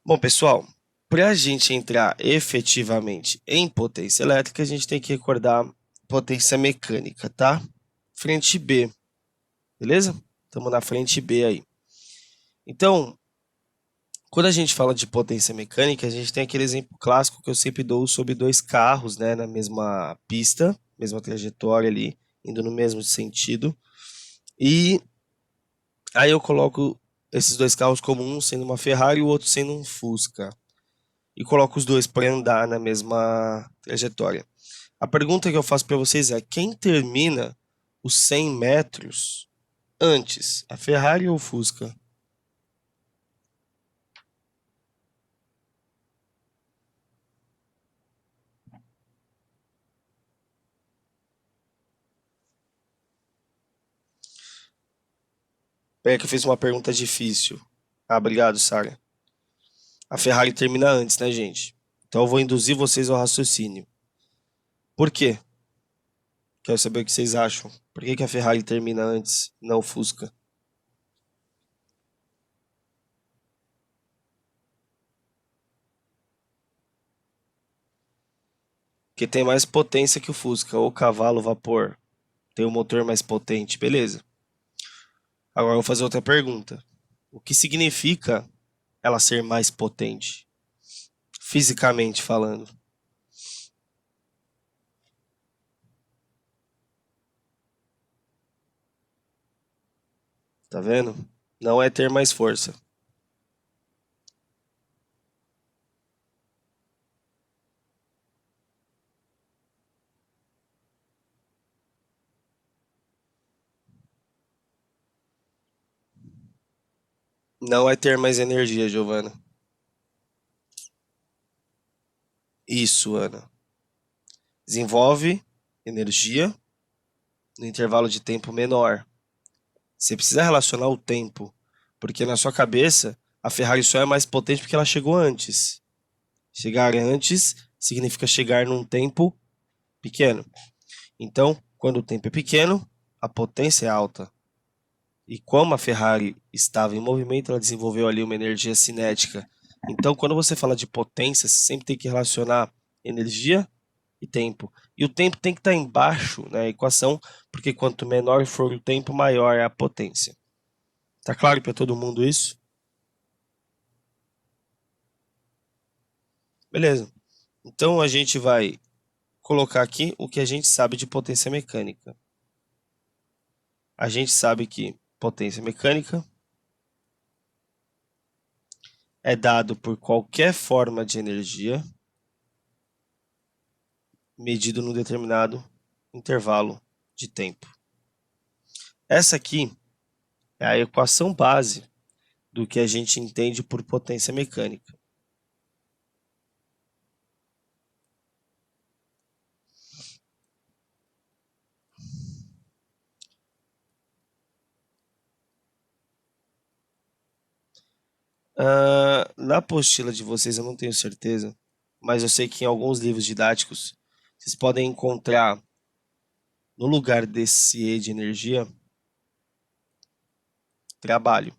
Bom, pessoal, para a gente entrar efetivamente em potência elétrica, a gente tem que recordar potência mecânica, tá? Frente B, beleza? Estamos na frente B aí. Então, quando a gente fala de potência mecânica, a gente tem aquele exemplo clássico que eu sempre dou sobre dois carros, né, na mesma pista, mesma trajetória ali, indo no mesmo sentido. E aí eu coloco esses dois carros como um sendo uma Ferrari e o outro sendo um Fusca. E coloco os dois para andar na mesma trajetória. A pergunta que eu faço para vocês é: quem termina os 100 metros antes, a Ferrari ou o Fusca? Peraí que eu fiz uma pergunta difícil. Ah, obrigado, Sara. A Ferrari termina antes, né, gente? Então eu vou induzir vocês ao raciocínio. Por quê? Quero saber o que vocês acham. Por que que a Ferrari termina antes, não o Fusca? Porque tem mais potência que o Fusca, ou cavalo, vapor. Tem um motor mais potente, beleza. Agora eu vou fazer outra pergunta. O que significa ela ser mais potente, fisicamente falando? Tá vendo? Não é ter mais força. Não é ter mais energia, Giovana. Isso, Ana. Desenvolve energia no intervalo de tempo menor. Você precisa relacionar o tempo, porque na sua cabeça a Ferrari só é mais potente porque ela chegou antes. Chegar antes significa chegar num tempo pequeno. Então, quando o tempo é pequeno, a potência é alta. E como a Ferrari estava em movimento, ela desenvolveu ali uma energia cinética. Então, quando você fala de potência, você sempre tem que relacionar energia e tempo. E o tempo tem que estar embaixo na equação, porque quanto menor for o tempo, maior é a potência. Tá claro para todo mundo isso? Beleza. Então a gente vai colocar aqui o que a gente sabe de potência mecânica. A gente sabe que potência mecânica é dado por qualquer forma de energia medido num determinado intervalo de tempo. Essa aqui é a equação base do que a gente entende por potência mecânica. Na apostila de vocês eu não tenho certeza, mas eu sei que em alguns livros didáticos vocês podem encontrar no lugar desse E de energia trabalho.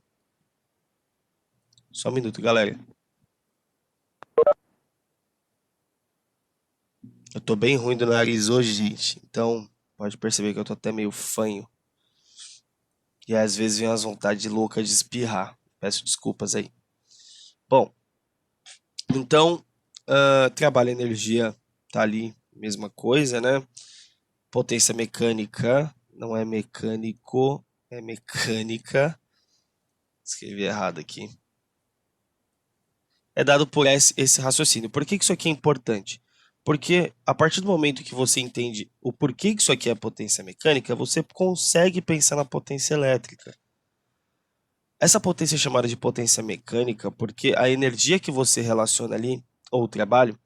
Só um minuto, galera. Eu tô bem ruim do nariz hoje, gente. Então, pode perceber que eu tô até meio fanho. E às vezes vem umas vontades loucas de espirrar. Peço desculpas aí. Bom, então, trabalho e energia tá ali, mesma coisa, né? Potência mecânica, não é mecânico, é mecânica. Escrevi errado aqui. É dado por esse raciocínio. Por que que isso aqui é importante? Porque a partir do momento que você entende o porquê que isso aqui é potência mecânica, você consegue pensar na potência elétrica. Essa potência é chamada de potência mecânica porque a energia que você relaciona ali, ou o trabalho,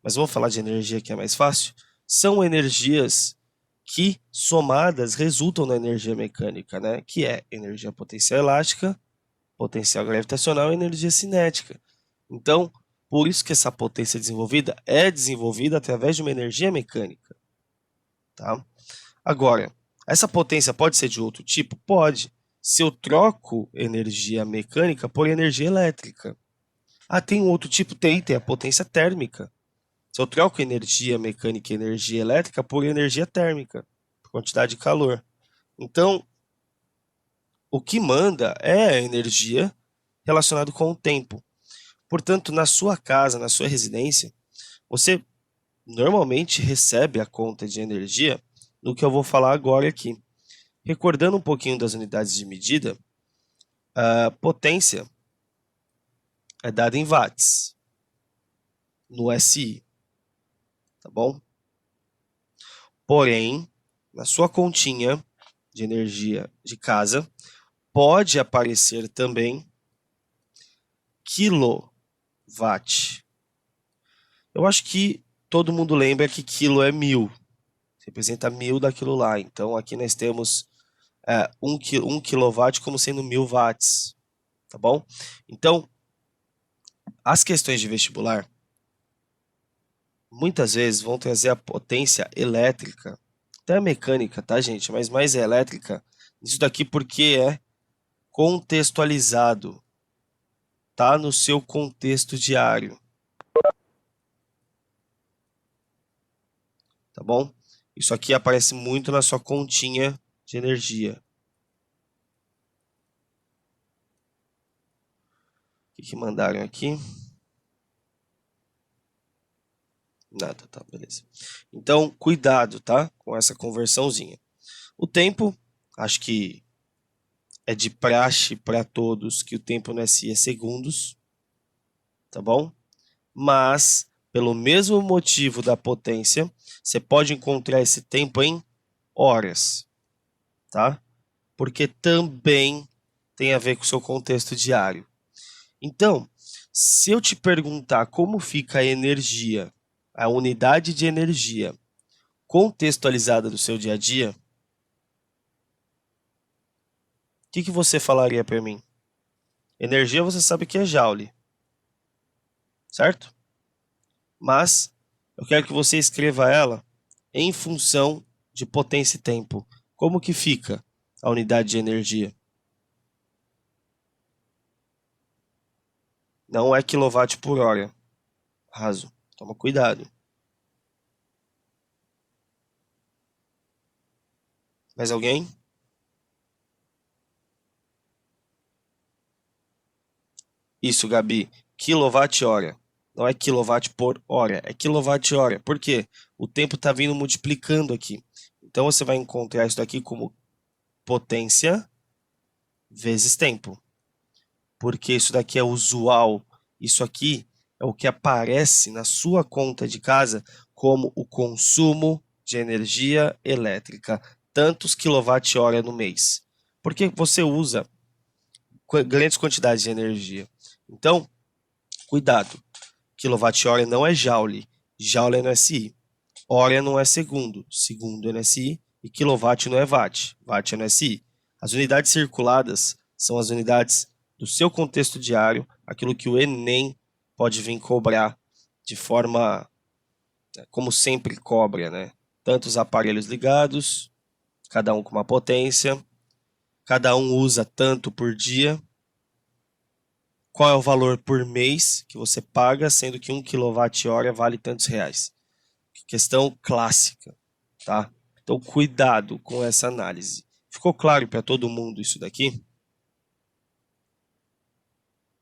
mas vamos falar de energia que é mais fácil, são energias que somadas resultam na energia mecânica, né? Que é energia potencial elástica, potencial gravitacional e energia cinética. Então, por isso que essa potência desenvolvida é desenvolvida através de uma energia mecânica, tá? Agora, essa potência pode ser de outro tipo? Pode. Se eu troco energia mecânica por energia elétrica. Ah, tem um outro tipo? Tem a potência térmica. Se eu troco energia mecânica e energia elétrica por energia térmica, por quantidade de calor. Então, o que manda é a energia relacionada com o tempo. Portanto, na sua casa, na sua residência, você normalmente recebe a conta de energia no que eu vou falar agora aqui. Recordando um pouquinho das unidades de medida, a potência é dada em watts, no SI, tá bom? Porém, na sua continha de energia de casa, pode aparecer também quilowatt. Eu acho que todo mundo lembra que quilo é 1000, representa 1000 daquilo lá. Então, aqui nós temos 1 quilowatt como sendo 1000 watts, tá bom? Então, as questões de vestibular, muitas vezes vão trazer a potência elétrica, até mecânica, tá, gente? Mas mais elétrica, isso daqui porque é contextualizado, tá no seu contexto diário, tá bom? Isso aqui aparece muito na sua continha de energia. O que mandaram aqui? Nada, tá, beleza. Então, cuidado, tá? Com essa conversãozinha. O tempo, acho que é de praxe para todos que o tempo no SI é segundos, tá bom? Mas, pelo mesmo motivo da potência, você pode encontrar esse tempo em horas, tá? Porque também tem a ver com o seu contexto diário. Então, se eu te perguntar como fica a energia, a unidade de energia contextualizada do seu dia a dia, o que você falaria para mim? Energia você sabe que é joule, certo? Mas eu quero que você escreva ela em função de potência e tempo. Como que fica a unidade de energia? Não é quilowatt por hora. Raso. Toma cuidado. Mais alguém? Isso, Gabi. Quilowatt-hora. Não é quilowatt por hora, é quilowatt-hora. Por quê? O tempo está vindo multiplicando aqui. Então você vai encontrar isso daqui como potência vezes tempo. Porque isso daqui é usual. Isso aqui é o que aparece na sua conta de casa como o consumo de energia elétrica, tantos quilowatt-hora no mês. Porque você usa grandes quantidades de energia. Então, cuidado. Quilowatt-hora não é joule. Joule é no SI. Hora não é segundo. Segundo é no SI. E quilowatt não é watt. Watt é no SI. As unidades circuladas são as unidades do seu contexto diário, aquilo que o Enem pode vir cobrar de forma, como sempre cobra, né? Tantos aparelhos ligados, cada um com uma potência, cada um usa tanto por dia, qual é o valor por mês que você paga, sendo que 1 kWh vale tantos reais. Questão clássica, tá? Então, cuidado com essa análise. Ficou claro para todo mundo isso daqui?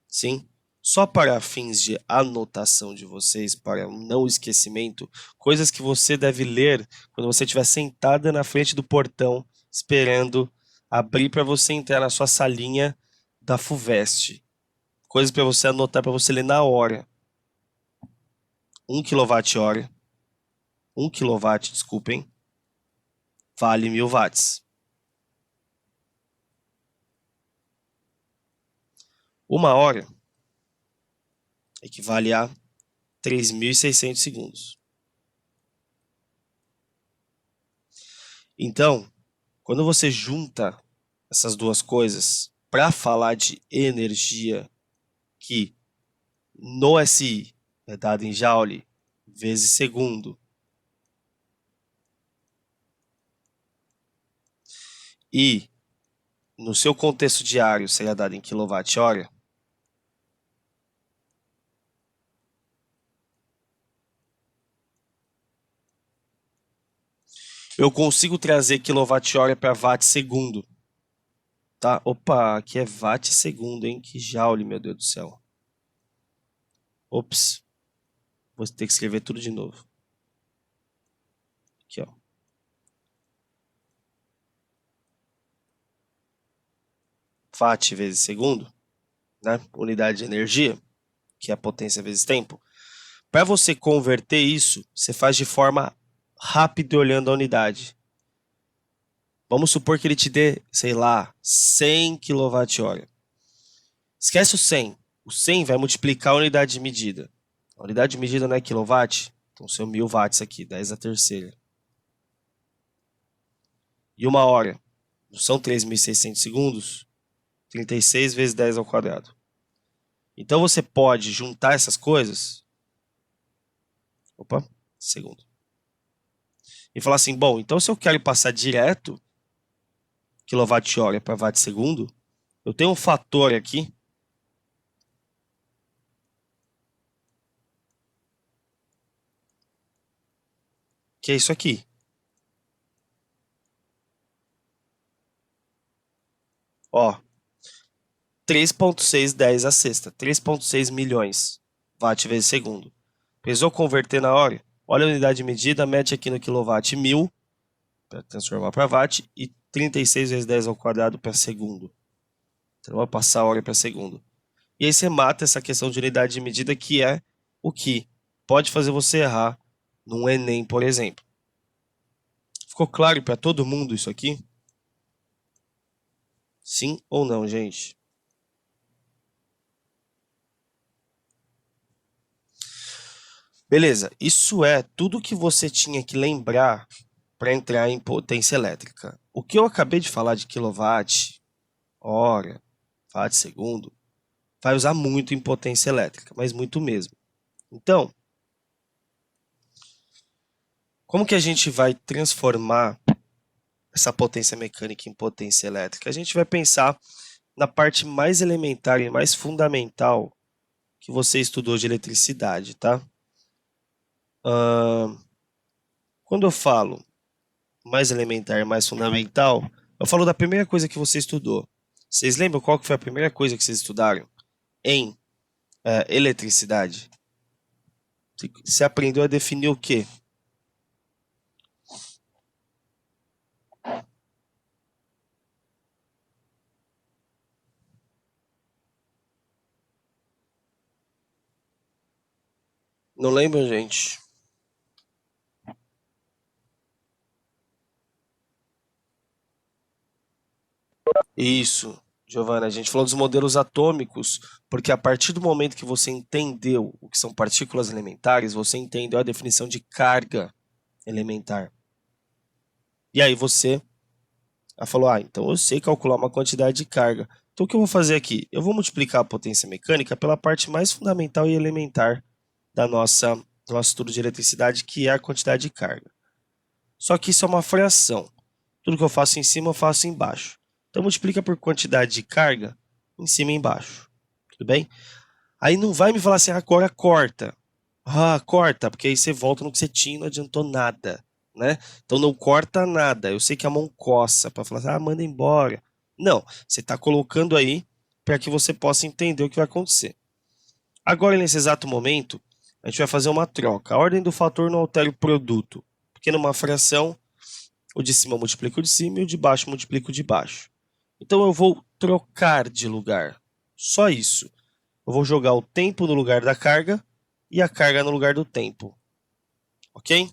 Sim? Só para fins de anotação de vocês, para um não esquecimento, coisas que você deve ler quando você estiver sentada na frente do portão, esperando abrir para você entrar na sua salinha da FUVEST. Coisas para você anotar, para você ler na hora. 1 kWh, 1 kW, desculpem, vale 1000 watts. 1 hora equivale a 3.600 segundos. Então, quando você junta essas duas coisas para falar de energia, que no SI é dado em joule vezes segundo, e no seu contexto diário seria dado em quilowatt-hora, eu consigo trazer quilowatt-hora para watt segundo. Tá? Opa, aqui é watt segundo, hein? Que joule, meu Deus do céu. Ops. Vou ter que escrever tudo de novo. Aqui, ó. Watt vezes segundo, né? Unidade de energia, que é a potência vezes tempo. Para você converter isso, você faz de forma rápida olhando a unidade. Vamos supor que ele te dê, sei lá, 100 kWh. Esquece o 100. O 100 vai multiplicar a unidade de medida. A unidade de medida não é quilowatt? Então são 1000 watts aqui, 10 a terceira. E uma hora? Não são 3.600 segundos? 36 vezes 10 ao quadrado. Então você pode juntar essas coisas. Opa, segundo. E falar assim, bom, então se eu quero passar direto quilowatt-hora para watt segundo, eu tenho um fator aqui que é isso aqui. Ó, 3.610 a sexta, 3.6 milhões watt vezes segundo. Precisou converter na hora? Olha a unidade de medida, mete aqui no quilowatt 1000 para transformar para watt e 36 vezes 10 ao quadrado para segundo. Então vai passar a hora para segundo. E aí você mata essa questão de unidade de medida, que é o que pode fazer você errar num Enem, por exemplo. Ficou claro para todo mundo isso aqui? Sim ou não, gente? Beleza, isso é tudo que você tinha que lembrar para entrar em potência elétrica. O que eu acabei de falar de quilowatt, hora, watt segundo, vai usar muito em potência elétrica, mas muito mesmo. Então, como que a gente vai transformar essa potência mecânica em potência elétrica? A gente vai pensar na parte mais elementar e mais fundamental que você estudou de eletricidade, tá? Quando eu falo mais elementar e mais fundamental, eu falo da primeira coisa que você estudou. Vocês lembram qual que foi a primeira coisa que vocês estudaram em eletricidade? Você aprendeu a definir o quê? Não lembram, gente? Isso, Giovana, a gente falou dos modelos atômicos, porque a partir do momento que você entendeu o que são partículas elementares, você entendeu a definição de carga elementar. E aí você falou, então eu sei calcular uma quantidade de carga. Então o que eu vou fazer aqui? Eu vou multiplicar a potência mecânica pela parte mais fundamental e elementar do nosso estudo de eletricidade, que é a quantidade de carga. Só que isso é uma fração. Tudo que eu faço em cima, eu faço embaixo. Então multiplica por quantidade de carga em cima e embaixo. Tudo bem? Aí não vai me falar assim, agora corta. Corta, porque aí você volta no que você tinha e não adiantou nada. Né? Então não corta nada. Eu sei que a mão coça para falar assim, manda embora. Não, você está colocando aí para que você possa entender o que vai acontecer. Agora, nesse exato momento, a gente vai fazer uma troca. A ordem do fator não altera o produto, porque numa fração, o de cima multiplica o de cima e o de baixo multiplica o de baixo. Então eu vou trocar de lugar. Só isso. Eu vou jogar o tempo no lugar da carga e a carga no lugar do tempo. Ok?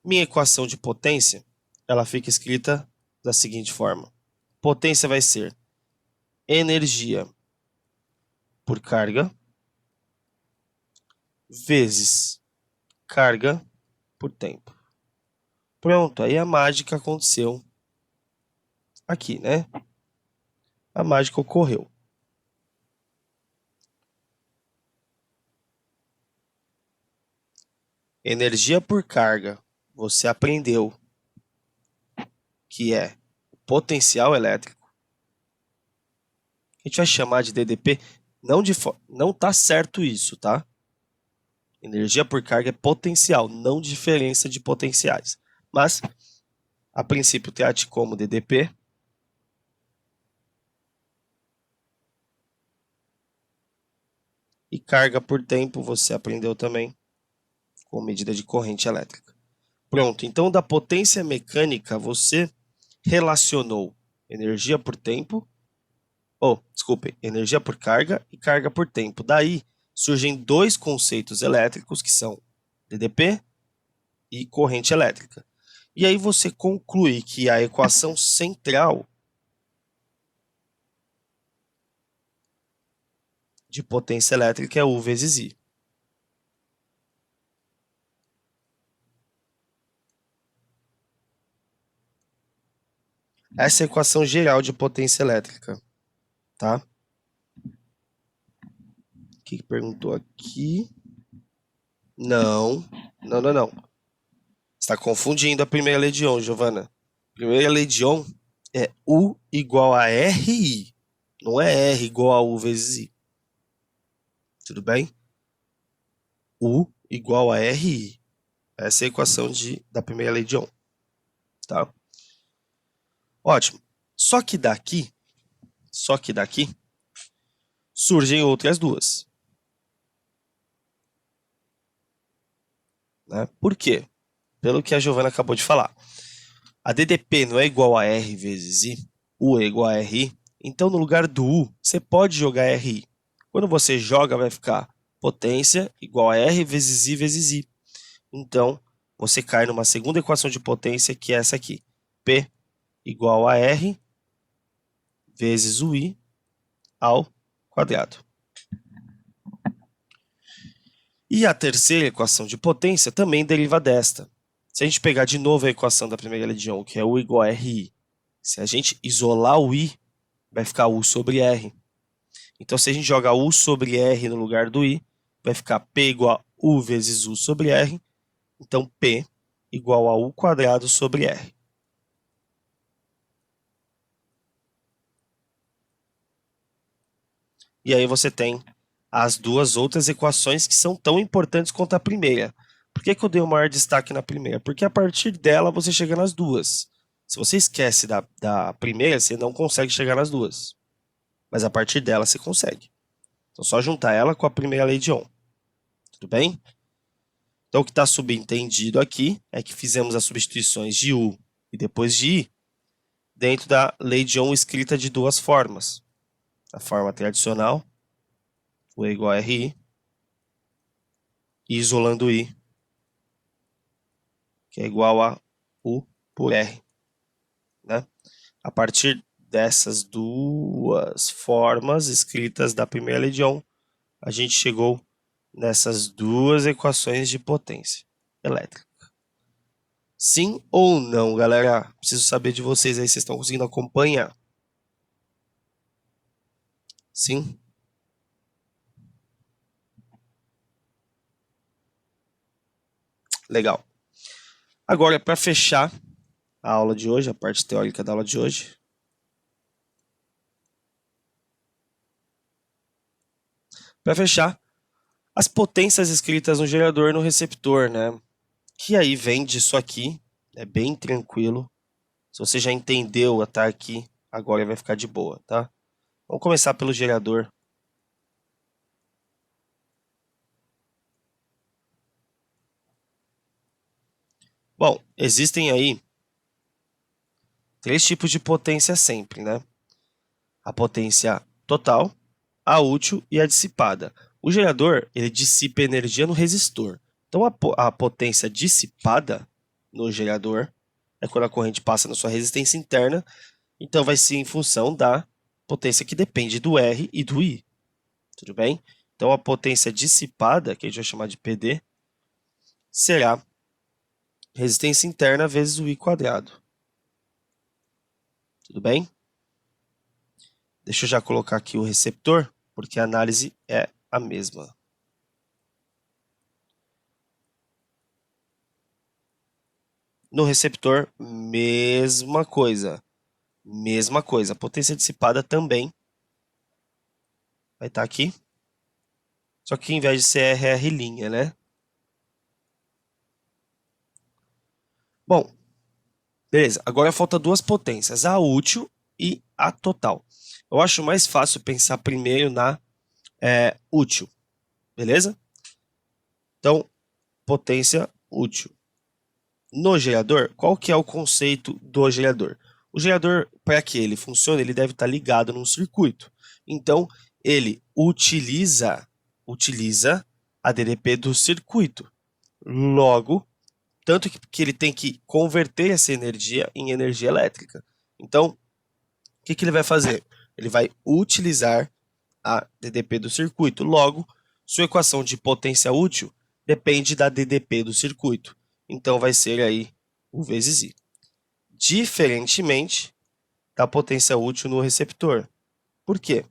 Minha equação de potência, ela fica escrita da seguinte forma. Potência vai ser energia por carga vezes carga por tempo. Pronto, aí a mágica aconteceu aqui, né? A mágica ocorreu. Energia por carga, você aprendeu que é potencial elétrico. A gente vai chamar de DDP. Não tá certo isso, tá? Energia por carga é potencial, não diferença de potenciais. Mas A princípio, trate como DDP. E carga por tempo, você aprendeu também com medida de corrente elétrica. Pronto, então da potência mecânica, você relacionou energia por tempo, desculpe, energia por carga e carga por tempo. Daí surgem dois conceitos elétricos que são DDP e corrente elétrica. E aí você conclui que a equação central de potência elétrica é U vezes I. Essa é a equação geral de potência elétrica, tá? O que perguntou aqui? Não. Está confundindo a primeira lei de Ohm, Giovana. A primeira lei de Ohm é U igual a RI. Não é R igual a U vezes I. Tudo bem? U igual a RI. Essa é a equação da primeira lei de Ohm. Tá? Ótimo. Só que daqui surgem outras duas. Né? Por quê? Pelo que a Giovana acabou de falar. A DDP não é igual a R vezes I, U é igual a RI. Então, no lugar do U, você pode jogar RI. Quando você joga, vai ficar potência igual a R vezes I vezes I. Então, você cai numa segunda equação de potência, que é essa aqui. P igual a R vezes o I ao quadrado. E a terceira equação de potência também deriva desta. Se a gente pegar de novo a equação da primeira lei de Ohm, que é U igual a RI, se a gente isolar o I, vai ficar U sobre R. Então, se a gente joga U sobre R no lugar do I, vai ficar P igual a U vezes U sobre R. Então, P igual a U quadrado sobre R. E aí você tem as duas outras equações que são tão importantes quanto a primeira. Por que eu dei o maior destaque na primeira? Porque a partir dela você chega nas duas. Se você esquece da primeira, você não consegue chegar nas duas. Mas a partir dela você consegue. Então, só juntar ela com a primeira lei de Ohm. Tudo bem? Então, o que está subentendido aqui é que fizemos as substituições de U e depois de I dentro da lei de Ohm escrita de duas formas. A forma tradicional, U é igual a RI, e isolando I, que é igual a U por R. Né? A partir dessas duas formas escritas da primeira lei de Ohm, a gente chegou nessas duas equações de potência elétrica. Sim ou não, galera? Preciso saber de vocês aí, vocês estão conseguindo acompanhar? Sim? Legal. Agora, para fechar a aula de hoje, a parte teórica da aula de hoje, para fechar, as potências escritas no gerador e no receptor, né? Que aí vem disso aqui, é bem tranquilo. Se você já entendeu até aqui, agora vai ficar de boa, tá? Vamos começar pelo gerador. Bom, existem aí três tipos de potência sempre, né? A potência total, a útil e a dissipada. O gerador, ele dissipa energia no resistor. Então, a potência dissipada no gerador é quando a corrente passa na sua resistência interna, então vai ser em função da potência que depende do R e do I. Tudo bem? Então, a potência dissipada, que a gente vai chamar de PD, será resistência interna vezes o I quadrado. Tudo bem? Deixa eu já colocar aqui o receptor, porque a análise é a mesma. No receptor, mesma coisa. Mesma coisa. A potência dissipada também vai estar aqui. Só que em vez de ser RR', né? Bom, Beleza, agora falta duas potências, a útil e a total. Eu acho mais fácil pensar primeiro na útil, beleza? Então, potência útil. No gerador, qual que é o conceito do gerador? O gerador, para que ele funcione, ele deve estar ligado num circuito. Então, ele utiliza a DDP do circuito. Logo, tanto que ele tem que converter essa energia em energia elétrica. Então, o que ele vai fazer? Ele vai utilizar a DDP do circuito. Logo, sua equação de potência útil depende da DDP do circuito. Então, vai ser aí U vezes I. Diferentemente da potência útil no receptor. Por quê?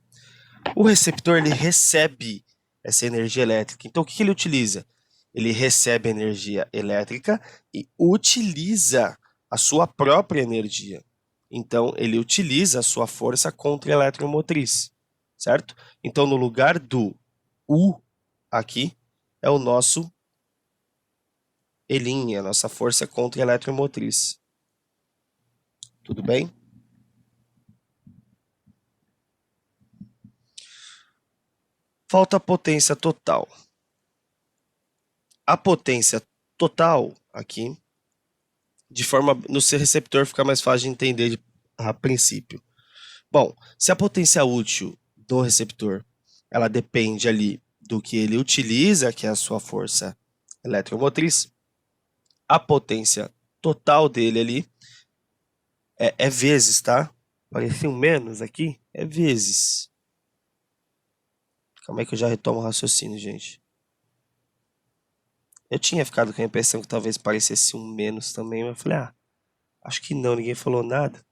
O receptor ele recebe essa energia elétrica. Então, o que ele utiliza? Ele recebe energia elétrica e utiliza a sua própria energia. Então, ele utiliza a sua força contra-eletromotriz, certo? Então, no lugar do U aqui, é o nosso Elinha, a nossa força contra-eletromotriz. Tudo bem? Falta a potência total. A potência total aqui, de forma no seu receptor fica mais fácil de entender a princípio. Bom, se a potência útil do receptor, ela depende ali do que ele utiliza, que é a sua força eletromotriz, a potência total dele ali é vezes, tá? Parecia um menos aqui, é vezes. Calma aí que eu já retomo o raciocínio, gente. Eu tinha ficado com a impressão que talvez parecesse um menos também, mas eu falei, acho que não, ninguém falou nada.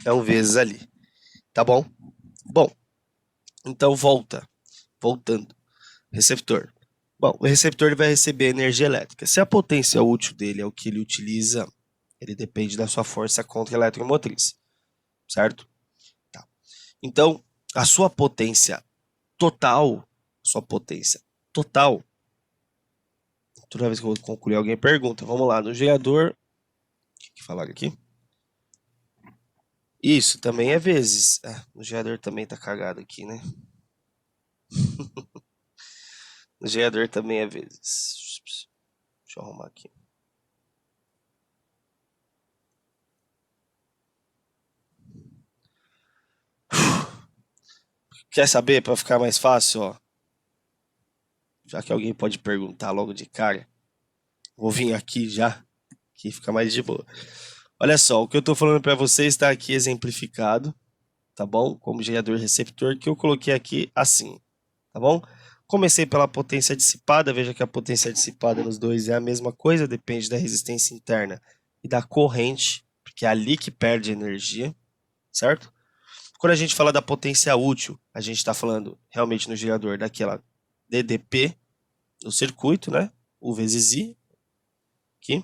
É um vezes ali, tá bom? Bom, então voltando. Receptor. Bom, o receptor ele vai receber energia elétrica. Se a potência útil dele é o que ele utiliza, ele depende da sua força contra-eletromotriz, certo? Tá. Então, a sua potência total, toda vez que eu vou concluir, alguém pergunta. Vamos lá, no gerador, o que falaram aqui? Isso, também é vezes. No gerador também tá cagado aqui, né? No gerador também é vezes. Deixa eu arrumar aqui. Quer saber, para ficar mais fácil, ó? Já que alguém pode perguntar logo de cara, vou vir aqui já, que fica mais de boa. Olha só, o que eu estou falando para vocês está aqui exemplificado, tá bom? Como gerador receptor, que eu coloquei aqui assim, tá bom? Comecei pela potência dissipada, veja que a potência dissipada nos dois é a mesma coisa, depende da resistência interna e da corrente, porque é ali que perde energia, certo? Quando a gente fala da potência útil, a gente está falando realmente no gerador daquela DDP no circuito, né? U vezes I, aqui.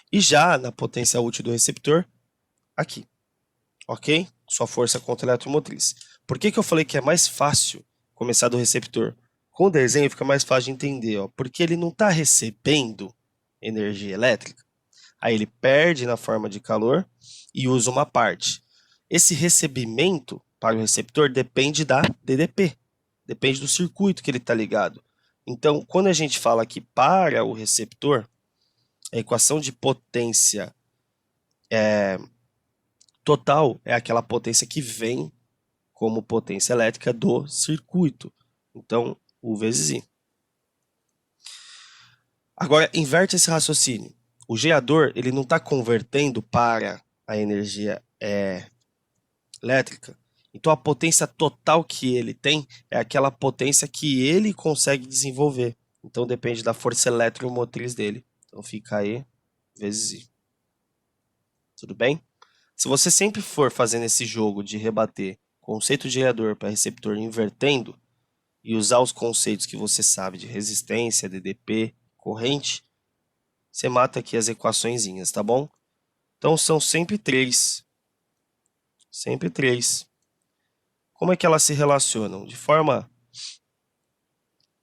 E já na potência útil do receptor, aqui. Ok? Sua força contra-eletromotriz. Por que eu falei que é mais fácil começar do receptor? Com o desenho fica mais fácil de entender, ó, porque ele não está recebendo energia elétrica. Aí ele perde na forma de calor e usa uma parte. Esse recebimento para o receptor depende da DDP, depende do circuito que ele está ligado. Então, quando a gente fala aqui para o receptor, a equação de potência total é aquela potência que vem como potência elétrica do circuito. Então, U vezes I. Agora, inverte esse raciocínio. O gerador ele não está convertendo para a energia elétrica. Então, a potência total que ele tem é aquela potência que ele consegue desenvolver. Então, depende da força eletromotriz dele. Então, fica E vezes I. Tudo bem? Se você sempre for fazendo esse jogo de rebater conceito de gerador para receptor invertendo e usar os conceitos que você sabe de resistência, DDP, corrente, você mata aqui as equaçõezinhas, tá bom? Então são sempre três. Sempre três. Como é que elas se relacionam? De forma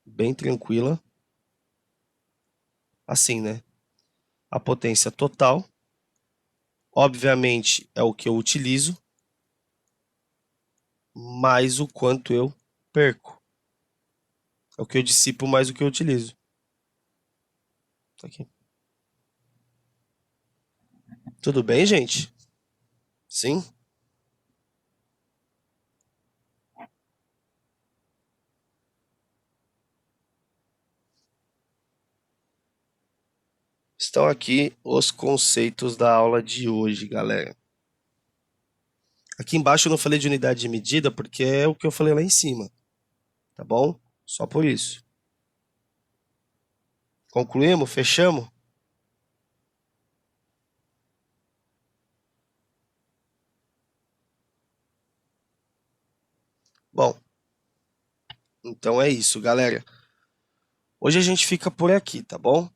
bem tranquila. Assim, né? A potência total obviamente, é o que eu utilizo, mais o quanto eu perco. É o que eu dissipo mais o que eu utilizo. Tá aqui. Tudo bem, gente? Sim? Estão aqui os conceitos da aula de hoje, galera. Aqui embaixo eu não falei de unidade de medida porque é o que eu falei lá em cima, tá bom? Só por isso. Concluímos? Fechamos? Bom, então é isso, galera. Hoje a gente fica por aqui, tá bom?